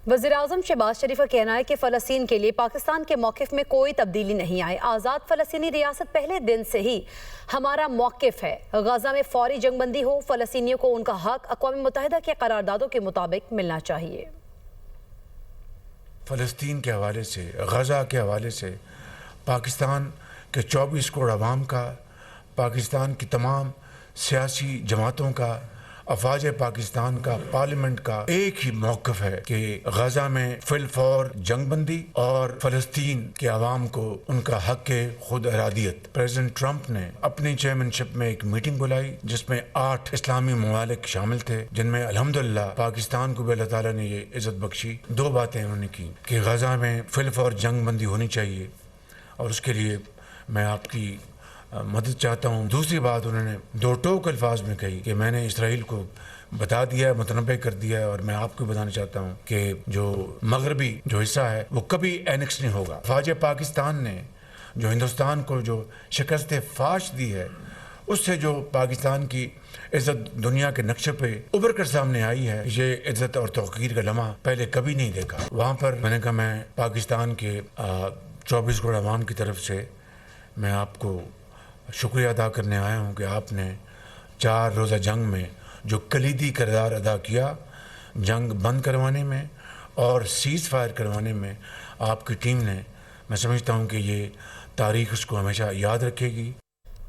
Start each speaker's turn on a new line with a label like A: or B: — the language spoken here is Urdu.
A: وزیراعظم شہباز شریف کا کہنا ہے کہ فلسطین کے لیے پاکستان کے موقف میں کوئی تبدیلی نہیں آئی۔ آزاد فلسطینی ریاست پہلے دن سے ہی ہمارا موقف ہے۔ غزہ میں فوری جنگ بندی ہو، فلسطینیوں کو ان کا حق اقوام متحدہ کے قراردادوں کے مطابق ملنا چاہیے۔
B: فلسطین کے حوالے سے، غزہ کے حوالے سے پاکستان کے 24 کروڑ عوام کا، پاکستان کی تمام سیاسی جماعتوں کا، افواج پاکستان کا، پارلیمنٹ کا ایک ہی موقف ہے کہ غزہ میں فی الفور جنگ بندی اور فلسطین کے عوام کو ان کا حق خود ارادیت۔ پریزیڈنٹ ٹرمپ نے اپنی چیئرمین میں ایک میٹنگ بلائی جس میں 8 اسلامی ممالک شامل تھے، جن میں الحمدللہ پاکستان کو بھی اللہ تعالیٰ نے یہ عزت بخشی۔ 2 باتیں انہوں نے کی کہ غزہ میں فی الفور جنگ بندی ہونی چاہیے اور اس کے لیے میں آپ کی مدد چاہتا ہوں۔ دوسری بات انہوں نے 2 ٹوک الفاظ میں کہی کہ میں نے اسرائیل کو بتا دیا ہے، متنبع کر دیا ہے، اور میں آپ کو بتانا چاہتا ہوں کہ جو مغربی جو حصہ ہے وہ کبھی اینکس نہیں ہوگا۔ افواج پاکستان نے جو ہندوستان کو جو شکست فاش دی ہے، اس سے جو پاکستان کی عزت دنیا کے نقشے پہ ابھر کر سامنے آئی ہے، یہ عزت اور توقیر کا لمحہ پہلے کبھی نہیں دیکھا۔ وہاں پر میں نے کہا میں پاکستان کے 24 کروڑ عوام کی طرف سے میں آپ کو شکریہ ادا کرنے آیا ہوں کہ آپ نے 4 روزہ جنگ میں جو کلیدی کردار ادا کیا، جنگ بند کروانے میں اور سیز فائر کروانے میں آپ کی ٹیم نے، میں سمجھتا ہوں کہ یہ تاریخ اس کو ہمیشہ یاد رکھے گی۔